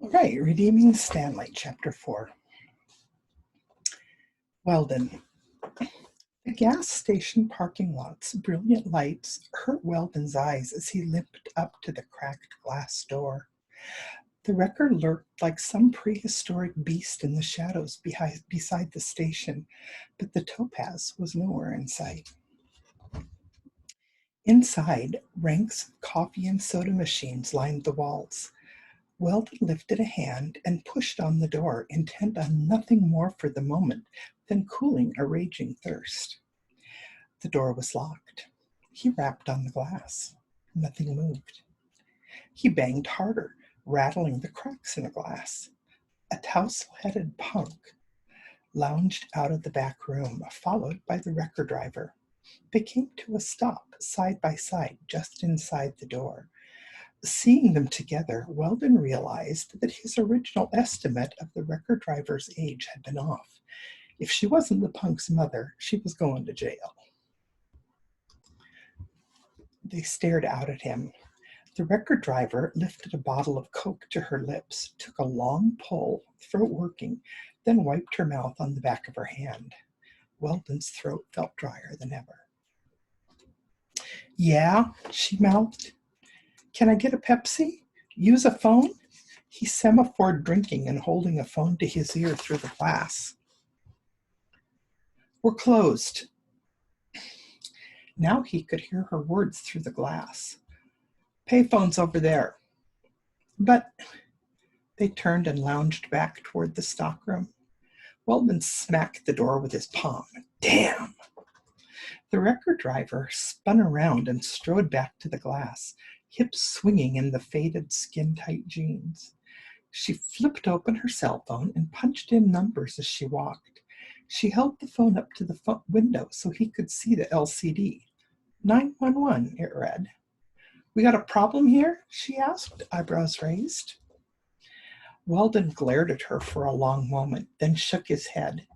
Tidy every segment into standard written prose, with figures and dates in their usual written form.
All right, Redeeming Stanley, Chapter 4. Weldon. The gas station parking lot's brilliant lights hurt Weldon's eyes as he limped up to the cracked glass door. The wrecker lurked like some prehistoric beast in the shadows beside the station, but the topaz was nowhere in sight. Inside, ranks of coffee and soda machines lined the walls. Weldon lifted a hand and pushed on the door, intent on nothing more for the moment than cooling a raging thirst. The door was locked. He rapped on the glass. Nothing moved. He banged harder, rattling the cracks in the glass. A tousle-headed punk lounged out of the back room, followed by the wrecker driver. They came to a stop, side by side, just inside the door. Seeing them together, Weldon realized that his original estimate of the wrecker driver's age had been off. If she wasn't the punk's mother, she was going to jail. They stared out at him. The wrecker driver lifted a bottle of Coke to her lips, took a long pull, throat working, then wiped her mouth on the back of her hand. Weldon's throat felt drier than ever. "Yeah," she mouthed. "Can I get a Pepsi? Use a phone?" He semaphored, drinking and holding a phone to his ear through the glass. "We're closed." Now he could hear her words through the glass. "Payphone's over there." "But..." They turned and lounged back toward the stockroom. Weldon smacked the door with his palm. "Damn!" The wrecker driver spun around and strode back to the glass, hips swinging in the faded skin-tight jeans. She flipped open her cell phone and punched in numbers as she walked. She held the phone up to the window so he could see the LCD. 911, it read. "We got a problem here?" she asked, eyebrows raised. Weldon glared at her for a long moment, then shook his head.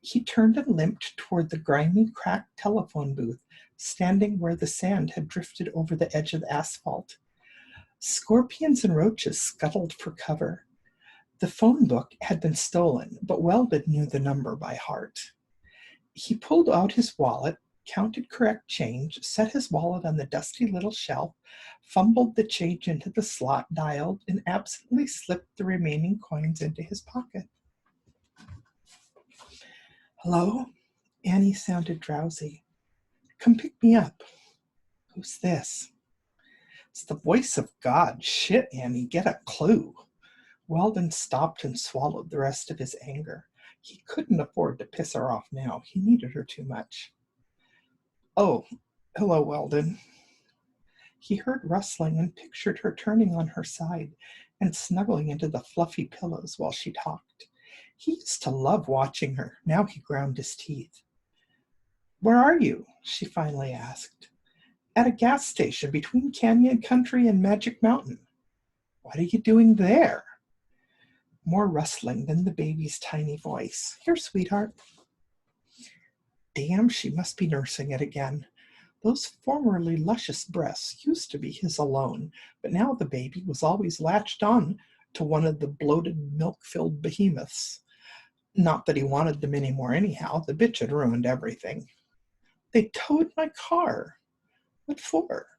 He turned and limped toward the grimy, cracked telephone booth, standing where the sand had drifted over the edge of the asphalt. Scorpions and roaches scuttled for cover. The phone book had been stolen, but Weldon knew the number by heart. He pulled out his wallet, counted correct change, set his wallet on the dusty little shelf, fumbled the change into the slot, dialed, and absently slipped the remaining coins into his pocket. "Hello?" Annie sounded drowsy. "Come pick me up." "Who's this?" "It's the voice of God." "Shit, Annie, get a clue." Weldon stopped and swallowed the rest of his anger. He couldn't afford to piss her off now. He needed her too much. "Oh, hello, Weldon." He heard rustling and pictured her turning on her side and snuggling into the fluffy pillows while she talked. He used to love watching her. Now he ground his teeth. "Where are you?" she finally asked. "At a gas station between Canyon Country and Magic Mountain." "What are you doing there?" More rustling than the baby's tiny voice. "Here, sweetheart." Damn, she must be nursing it again. Those formerly luscious breasts used to be his alone, but now the baby was always latched on to one of the bloated, milk-filled behemoths. Not that he wanted them anymore anyhow. The bitch had ruined everything. "They towed my car." "What for?"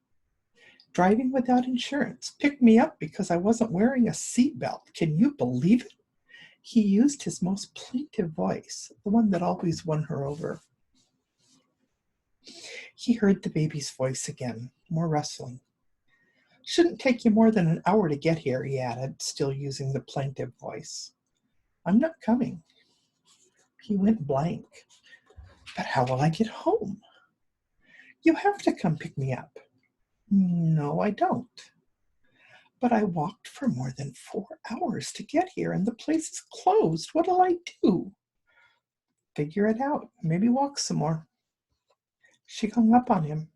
"Driving without insurance. Picked me up because I wasn't wearing a seatbelt. Can you believe it?" He used his most plaintive voice, the one that always won her over. He heard the baby's voice again, more rustling. "Shouldn't take you more than an hour to get here," he added, still using the plaintive voice. "I'm not coming." He went blank. "But how will I get home?" "You have to come pick me up." "No, I don't." "But I walked for more than 4 hours to get here, and the place is closed. What'll I do?" "Figure it out. Maybe walk some more." She hung up on him.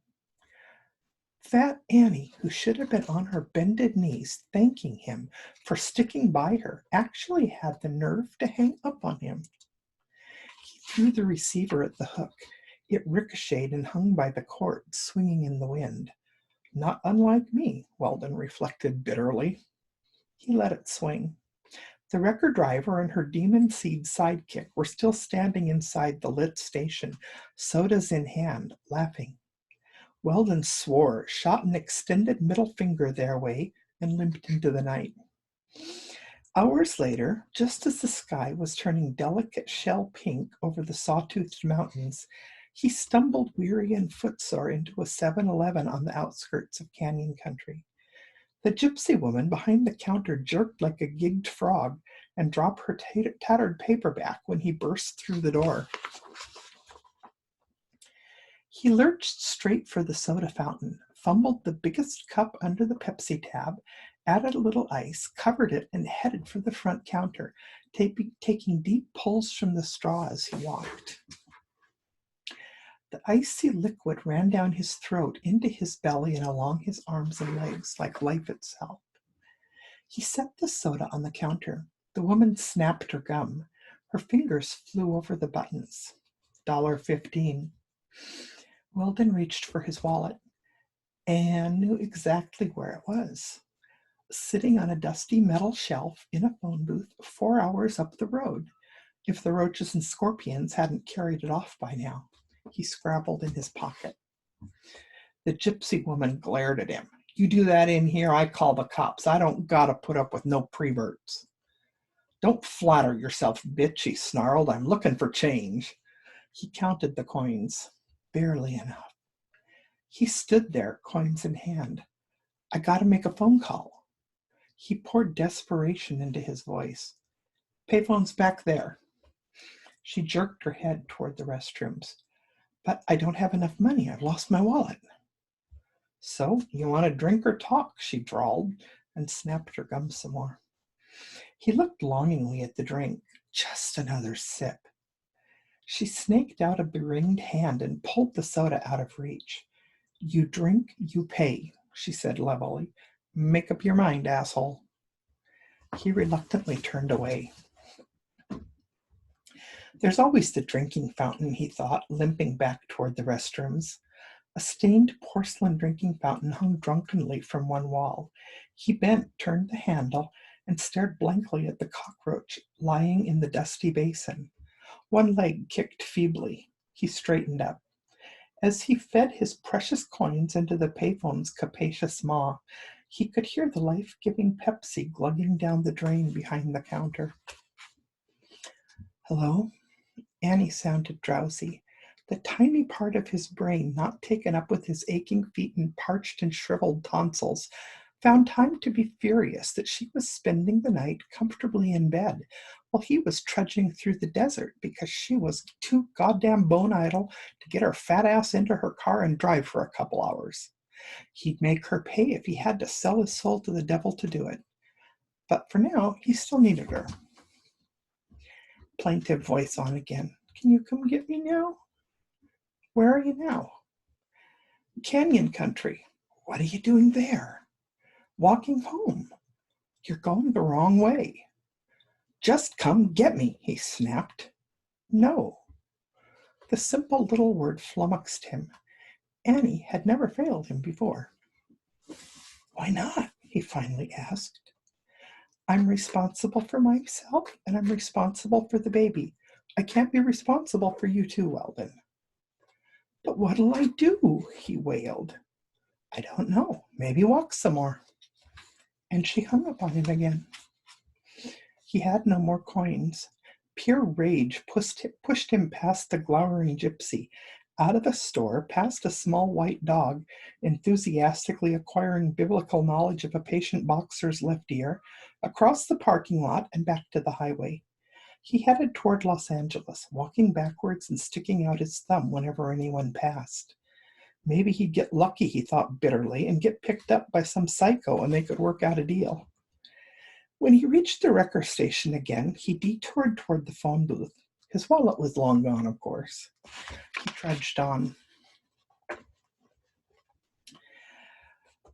Fat Annie, who should have been on her bended knees thanking him for sticking by her, actually had the nerve to hang up on him. He threw the receiver at the hook. It ricocheted and hung by the cord, swinging in the wind. Not unlike me, Weldon reflected bitterly. He let it swing. The wrecker driver and her demon seed sidekick were still standing inside the lit station, sodas in hand, laughing. Weldon swore, shot an extended middle finger their way, and limped into the night. Hours later, just as the sky was turning delicate shell pink over the sawtoothed mountains, he stumbled weary and footsore into a 7-Eleven on the outskirts of Canyon Country. The gypsy woman behind the counter jerked like a gigged frog and dropped her tattered paperback when he burst through the door. He lurched straight for the soda fountain, fumbled the biggest cup under the Pepsi tab, added a little ice, covered it, and headed for the front counter, taking deep pulls from the straw as he walked. The icy liquid ran down his throat, into his belly, and along his arms and legs like life itself. He set the soda on the counter. The woman snapped her gum. Her fingers flew over the buttons. $1.15. Weldon reached for his wallet and knew exactly where it was. Sitting on a dusty metal shelf in a phone booth 4 hours up the road, if the roaches and scorpions hadn't carried it off by now. He scrabbled in his pocket. The gypsy woman glared at him. You do that in here, I call the cops. I don't gotta put up with no preverts. Don't flatter yourself, bitch, he snarled. I'm looking for change. He counted the coins. Barely enough. He stood there, coins in hand. I gotta make a phone call. He poured desperation into his voice. Payphone's back there. She jerked her head toward the restrooms. But I don't have enough money. I've lost my wallet. So, you want to drink or talk? She drawled and snapped her gum some more. He looked longingly at the drink. Just another sip. She snaked out a beringed hand and pulled the soda out of reach. You drink, you pay, she said levelly. Make up your mind, asshole. He reluctantly turned away. There's always the drinking fountain, he thought, limping back toward the restrooms. A stained porcelain drinking fountain hung drunkenly from one wall. He bent, turned the handle, and stared blankly at the cockroach lying in the dusty basin. One leg kicked feebly. He straightened up. As he fed his precious coins into the payphone's capacious maw, he could hear the life-giving Pepsi glugging down the drain behind the counter. Hello? Annie sounded drowsy. The tiny part of his brain not taken up with his aching feet and parched and shriveled tonsils found time to be furious that she was spending the night comfortably in bed while he was trudging through the desert because she was too goddamn bone idle to get her fat ass into her car and drive for a couple hours. He'd make her pay if he had to sell his soul to the devil to do it. But for now, he still needed her. Plaintive voice on again. Can you come get me now? Where are you now? Canyon Country. What are you doing there? Walking home. You're going the wrong way. Just come get me, he snapped. No. The simple little word flummoxed him. Annie had never failed him before. Why not? He finally asked. I'm responsible for myself, and I'm responsible for the baby. I can't be responsible for you too, Weldon. But what'll I do? He wailed. I don't know. Maybe walk some more. And she hung up on him again. He had no more coins. Pure rage pushed him past the glowering gypsy, out of the store, past a small white dog, enthusiastically acquiring biblical knowledge of a patient boxer's left ear, across the parking lot and back to the highway. He headed toward Los Angeles, walking backwards and sticking out his thumb whenever anyone passed. Maybe he'd get lucky, he thought bitterly, and get picked up by some psycho and they could work out a deal. When he reached the wrecker station again, he detoured toward the phone booth. His wallet was long gone, of course. He trudged on.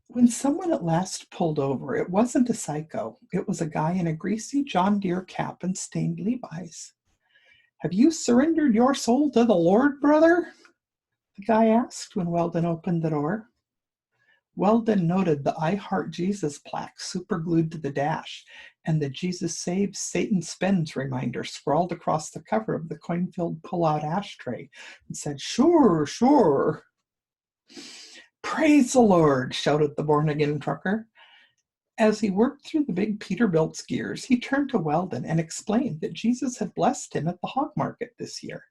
When someone at last pulled over, it wasn't a psycho. It was a guy in a greasy John Deere cap and stained Levi's. Have you surrendered your soul to the Lord, brother? The guy asked when Weldon opened the door. Weldon noted the I Heart Jesus plaque superglued to the dash and the Jesus Saves, Satan Spends reminder scrawled across the cover of the coin-filled pull-out ashtray and said, "Sure, sure." "Praise the Lord," shouted the born-again trucker. As he worked through the big Peterbilt's gears, he turned to Weldon and explained that Jesus had blessed him at the hog market this year.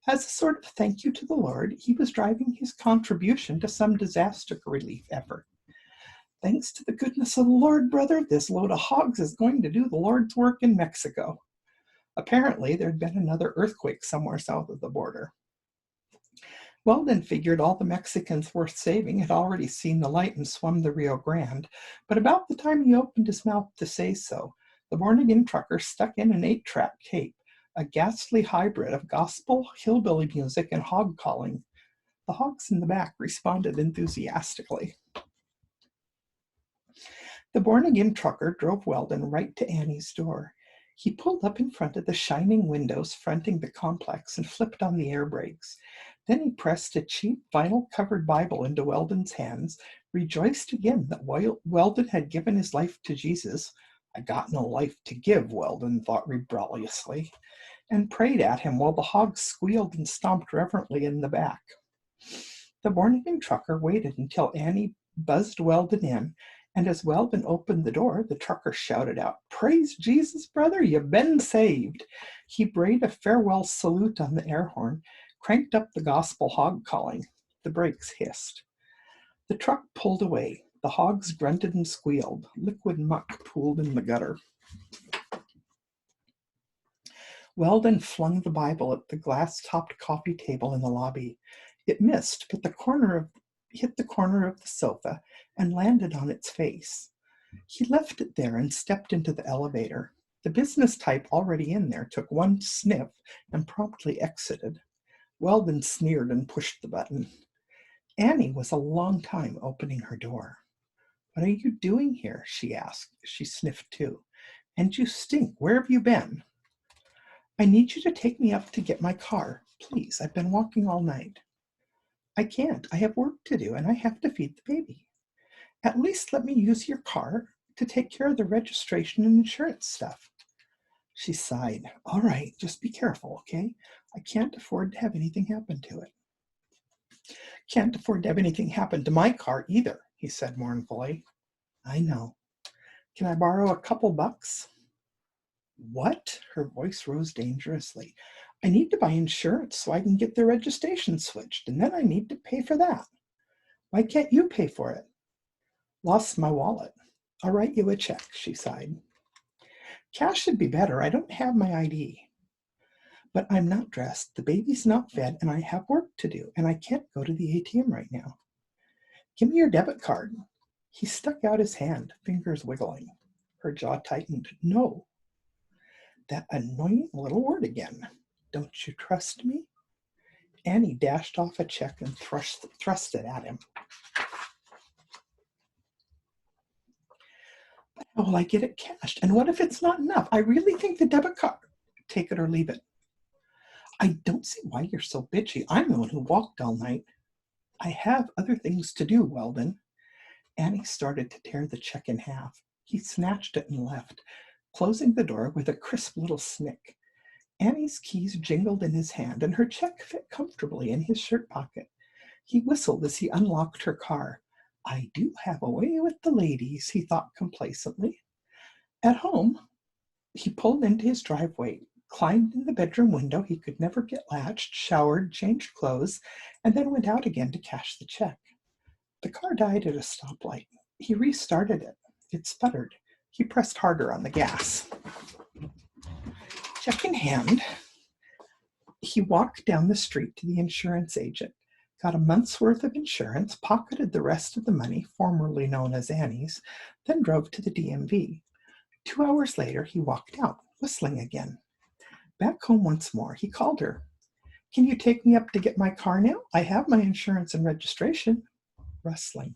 As a sort of thank you to the Lord, he was driving his contribution to some disaster relief effort. "Thanks to the goodness of the Lord, brother, this load of hogs is going to do the Lord's work in Mexico." Apparently, there'd been another earthquake somewhere south of the border. Weldon figured all the Mexicans worth saving had already seen the light and swum the Rio Grande, but about the time he opened his mouth to say so, the born-again trucker stuck in an 8-track tape, a ghastly hybrid of gospel, hillbilly music, and hog calling. The hogs in the back responded enthusiastically. The born-again trucker drove Weldon right to Annie's door. He pulled up in front of the shining windows fronting the complex and flipped on the air brakes. Then he pressed a cheap vinyl-covered Bible into Weldon's hands, rejoiced again that Weldon had given his life to Jesus. "I got no life to give," Weldon thought rebelliously, and prayed at him while the hogs squealed and stomped reverently in the back. The born-again trucker waited until Annie buzzed Weldon in, and as Weldon opened the door, the trucker shouted out, "Praise Jesus, brother, you've been saved." He brayed a farewell salute on the air horn, cranked up the gospel hog calling. The brakes hissed. The truck pulled away. The hogs grunted and squealed. Liquid muck pooled in the gutter. Weldon flung the Bible at the glass-topped coffee table in the lobby. It missed, but hit the corner of the sofa and landed on its face. He left it there and stepped into the elevator. The business type already in there took one sniff and promptly exited. Weldon sneered and pushed the button. Annie was a long time opening her door. "What are you doing here?" she asked. She sniffed too. "And you stink. Where have you been?" "I need you to take me up to get my car. Please, I've been walking all night." "I can't. I have work to do, and I have to feed the baby." "At least let me use your car to take care of the registration and insurance stuff." She sighed. "All right, just be careful, okay? I can't afford to have anything happen to it." "Can't afford to have anything happen to my car either," he said mournfully. "I know. Can I borrow a couple bucks?" "What?" Her voice rose dangerously. "I need to buy insurance so I can get the registration switched, and then I need to pay for that." "Why can't you pay for it?" "Lost my wallet." "I'll write you a check," she sighed. "Cash should be better. I don't have my ID." "But I'm not dressed, the baby's not fed, and I have work to do, and I can't go to the ATM right now." "Give me your debit card." He stuck out his hand, fingers wiggling. Her jaw tightened. "No." That annoying little word again. "Don't you trust me?" Annie dashed off a check and thrust it at him. "But how will I get it cashed? And what if it's not enough? I really think the debit card..." "Take it or leave it." "I don't see why you're so bitchy. I'm the one who walked all night." "I have other things to do, Weldon." Annie started to tear the check in half. He snatched it and left, closing the door with a crisp little snick. Annie's keys jingled in his hand, and her check fit comfortably in his shirt pocket. He whistled as he unlocked her car. "I do have a way with the ladies," he thought complacently. At home, he pulled into his driveway, climbed in the bedroom window he could never get latched, showered, changed clothes, and then went out again to cash the check. The car died at a stoplight. He restarted it. It sputtered. He pressed harder on the gas. Check in hand, he walked down the street to the insurance agent, got a month's worth of insurance, pocketed the rest of the money, formerly known as Annie's, then drove to the DMV. 2 hours later, he walked out, whistling again. Back home once more, he called her. "Can you take me up to get my car now? I have my insurance and registration." Rustling.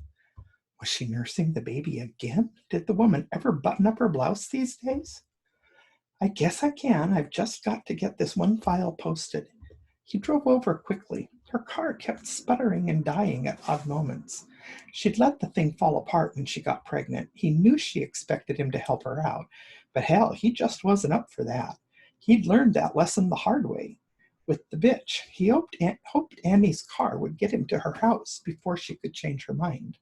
Was she nursing the baby again? Did the woman ever button up her blouse these days? "I guess I can. I've just got to get this one file posted." He drove over quickly. Her car kept sputtering and dying at odd moments. She'd let the thing fall apart when she got pregnant. He knew she expected him to help her out, but hell, he just wasn't up for that. He'd learned that lesson the hard way. With the bitch, he hoped Annie's car would get him to her house before she could change her mind.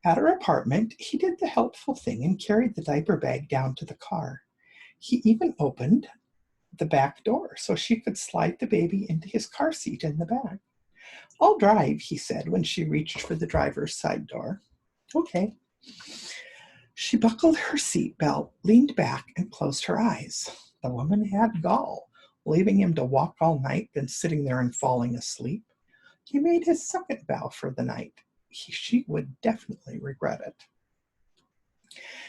At her apartment, he did the helpful thing and carried the diaper bag down to the car. He even opened the back door so she could slide the baby into his car seat in the back. "I'll drive," he said when she reached for the driver's side door. "Okay." She buckled her seatbelt, leaned back, and closed her eyes. The woman had gall, leaving him to walk all night, then sitting there and falling asleep. He made his second vow for the night. She would definitely regret it.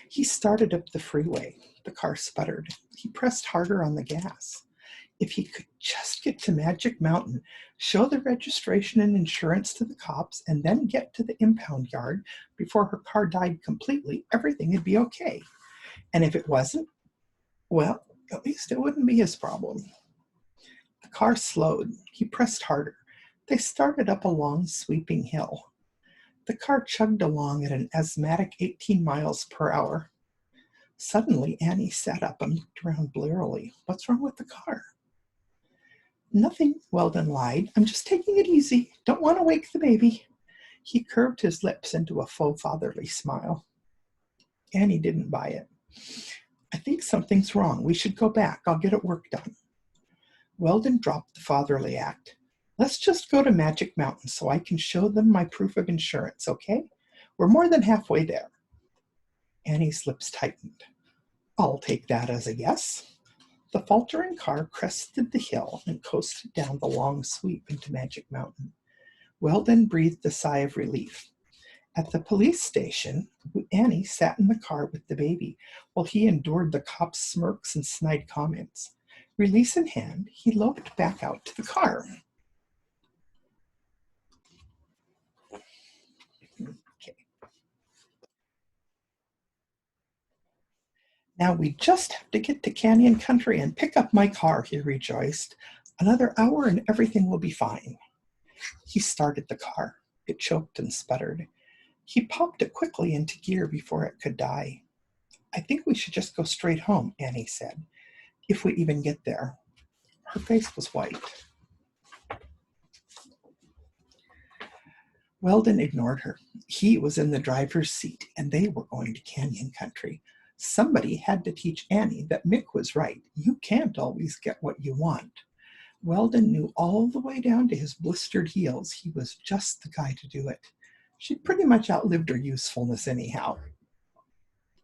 He started up the freeway. The car sputtered. He pressed harder on the gas. If he could just get to Magic Mountain, show the registration and insurance to the cops, and then get to the impound yard before her car died completely, everything would be okay. And if it wasn't, well, at least it wouldn't be his problem. The car slowed. He pressed harder. They started up a long, sweeping hill. The car chugged along at an asthmatic 18 miles per hour. Suddenly, Annie sat up and looked around blearily. "What's wrong with the car?" "Nothing," Weldon lied. "I'm just taking it easy. Don't want to wake the baby." He curved his lips into a faux fatherly smile. Annie didn't buy it. "I think something's wrong. We should go back. I'll get it work done." Weldon dropped the fatherly act. "Let's just go to Magic Mountain so I can show them my proof of insurance, okay? We're more than halfway there." Annie's lips tightened. "I'll take that as a yes." The faltering car crested the hill and coasted down the long sweep into Magic Mountain. Weldon breathed a sigh of relief. At the police station, Annie sat in the car with the baby while he endured the cops' smirks and snide comments. Release in hand, he loped back out to the car. Okay. "Now we just have to get to Canyon Country and pick up my car," he rejoiced. "Another hour and everything will be fine." He started the car. It choked and sputtered. He popped it quickly into gear before it could die. "I think we should just go straight home," Annie said, "if we even get there." Her face was white. Weldon ignored her. He was in the driver's seat, and they were going to Canyon Country. Somebody had to teach Annie that Mick was right. You can't always get what you want. Weldon knew all the way down to his blistered heels he was just the guy to do it. She'd pretty much outlived her usefulness anyhow.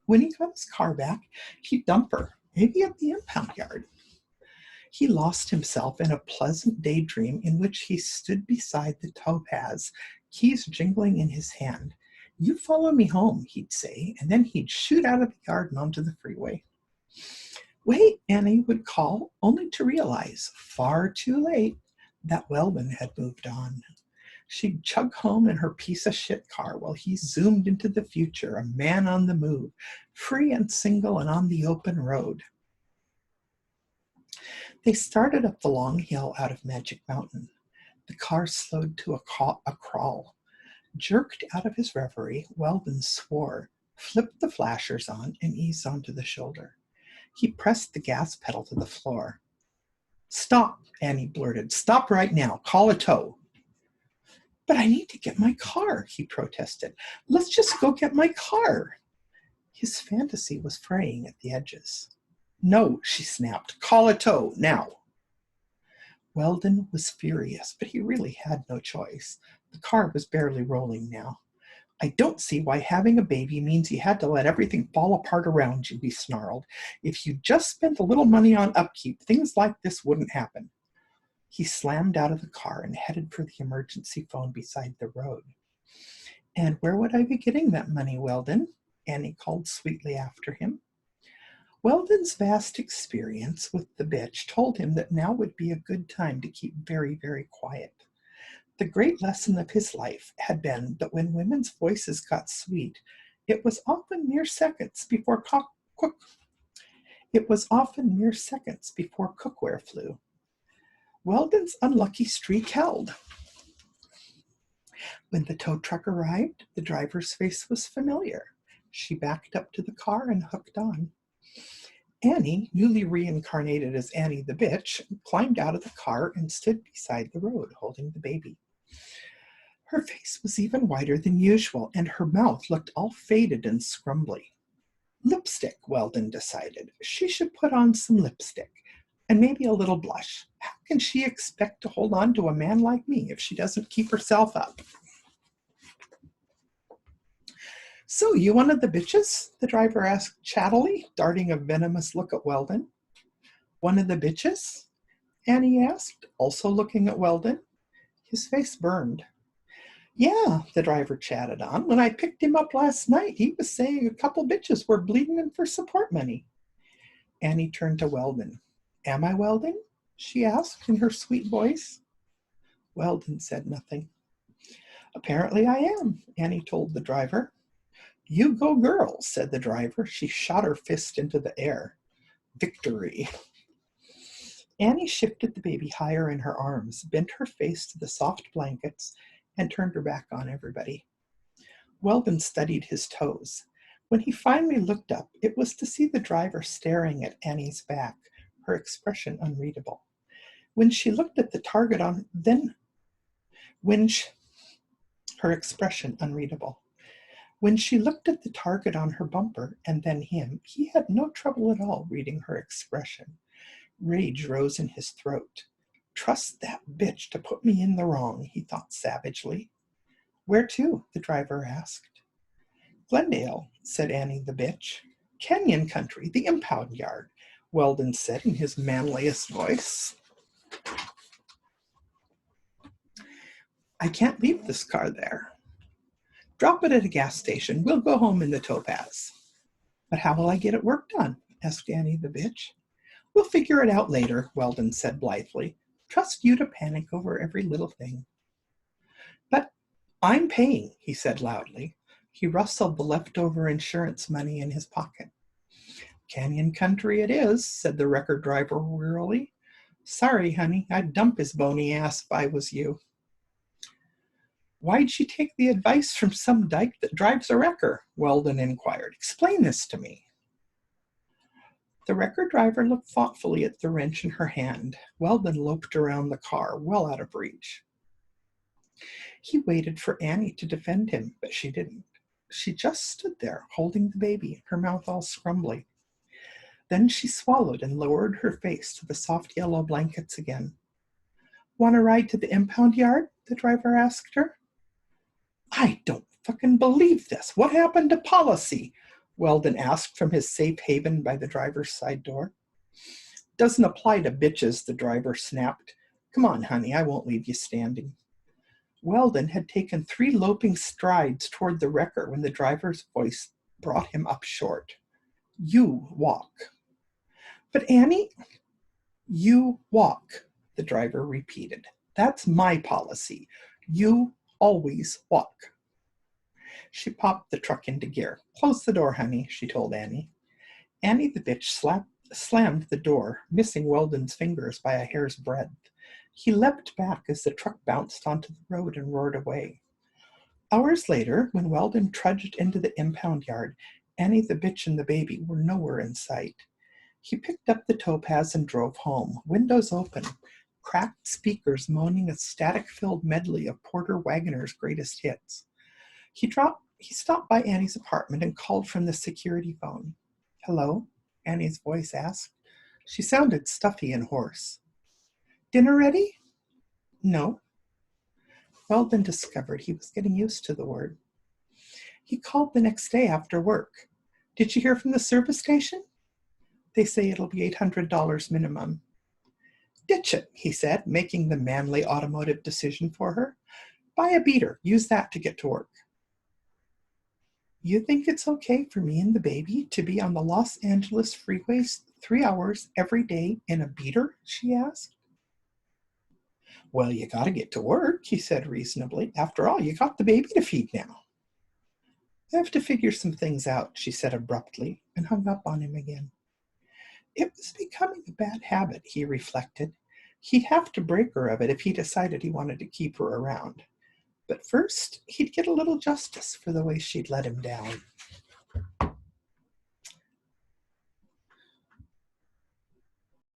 When he got his car back, he'd dump her, maybe at the impound yard. He lost himself in a pleasant daydream in which he stood beside the topaz, keys jingling in his hand. "You follow me home," he'd say, and then he'd shoot out of the yard and onto the freeway. "Wait," Annie would call, only to realize, far too late, that Weldon had moved on. She'd chug home in her piece of shit car while he zoomed into the future, a man on the move, free and single and on the open road. They started up the long hill out of Magic Mountain. The car slowed to a crawl. Jerked out of his reverie, Weldon swore, flipped the flashers on, and eased onto the shoulder. He pressed the gas pedal to the floor. "Stop," Annie blurted. "Stop right now. Call a tow." "But I need to get my car," he protested. "Let's just go get my car." His fantasy was fraying at the edges. "No," she snapped. "Call a tow, now." Weldon was furious, but he really had no choice. The car was barely rolling now. "I don't see why having a baby means you had to let everything fall apart around you," he snarled. "If you just spent a little money on upkeep, things like this wouldn't happen." He slammed out of the car and headed for the emergency phone beside the road. "And where would I be getting that money, Weldon?" Annie called sweetly after him. Weldon's vast experience with the bitch told him that now would be a good time to keep very, very quiet. The great lesson of his life had been that when women's voices got sweet, it was often mere seconds before cookware flew. Weldon's unlucky streak held. When the tow truck arrived, the driver's face was familiar. She backed up to the car and hooked on. Annie, newly reincarnated as Annie the bitch, climbed out of the car and stood beside the road, holding the baby. Her face was even whiter than usual, and her mouth looked all faded and scrumbly. Lipstick, Weldon decided. She should put on some lipstick, and maybe a little blush. How can she expect to hold on to a man like me if she doesn't keep herself up? So, you one of the bitches? The driver asked chattily, darting a venomous look at Weldon. One of the bitches? Annie asked, also looking at Weldon. His face burned. Yeah, the driver chatted on. When I picked him up last night, he was saying a couple bitches were bleeding him for support money. Annie turned to Weldon. Am I Weldon? She asked in her sweet voice. Weldon said nothing. Apparently I am, Annie told the driver. You go, girls, said the driver. She shot her fist into the air. Victory. Annie shifted the baby higher in her arms, bent her face to the soft blankets, and turned her back on everybody. Weldon studied his toes. When he finally looked up, it was to see the driver staring at Annie's back, her expression unreadable. Her expression unreadable. When she looked at the target on her bumper and then him, he had no trouble at all reading her expression. Rage rose in his throat. Trust that bitch to put me in the wrong, he thought savagely. Where to? The driver asked. Glendale, said Annie the bitch. Canyon country, the impound yard, Weldon said in his manliest voice. I can't leave this car there. Drop it at a gas station. We'll go home in the Topaz. But how will I get it work done? Asked Annie the bitch. We'll figure it out later, Weldon said blithely. Trust you to panic over every little thing. But I'm paying, he said loudly. He rustled the leftover insurance money in his pocket. Canyon country it is, said the record driver wearily. Sorry, honey, I'd dump his bony ass if I was you. Why'd she take the advice from some dyke that drives a wrecker? Weldon inquired. Explain this to me. The wrecker driver looked thoughtfully at the wrench in her hand. Weldon loped around the car, well out of reach. He waited for Annie to defend him, but she didn't. She just stood there, holding the baby, her mouth all scrumbly. Then she swallowed and lowered her face to the soft yellow blankets again. Want to ride to the impound yard? The driver asked her. I don't fucking believe this. What happened to policy? Weldon asked from his safe haven by the driver's side door. Doesn't apply to bitches, the driver snapped. Come on, honey, I won't leave you standing. Weldon had taken 3 loping strides toward the wrecker when the driver's voice brought him up short. You walk. But Annie, you walk, the driver repeated. That's my policy. You always walk. She popped the truck into gear. Close the door, honey, she told Annie. Annie the bitch slammed the door, missing Weldon's fingers by a hair's breadth. He leapt back as the truck bounced onto the road and roared away. Hours later, when Weldon trudged into the impound yard, Annie the bitch and the baby were nowhere in sight. He picked up the Topaz and drove home, windows open, cracked speakers moaning a static-filled medley of Porter Wagoner's greatest hits. He stopped by Annie's apartment and called from the security phone. Hello? Annie's voice asked. She sounded stuffy and hoarse. Dinner ready? No. Weldon discovered he was getting used to the word. He called the next day after work. Did you hear from the service station? They say it'll be $800 minimum. Ditch it, he said, making the manly automotive decision for her. Buy a beater. Use that to get to work. You think it's okay for me and the baby to be on the Los Angeles freeways 3 hours every day in a beater? She asked. Well, you gotta get to work, he said reasonably. After all, you got the baby to feed now. I have to figure some things out, she said abruptly, and hung up on him again. It was becoming a bad habit, he reflected. He'd have to break her of it if he decided he wanted to keep her around. But first, he'd get a little justice for the way she'd let him down.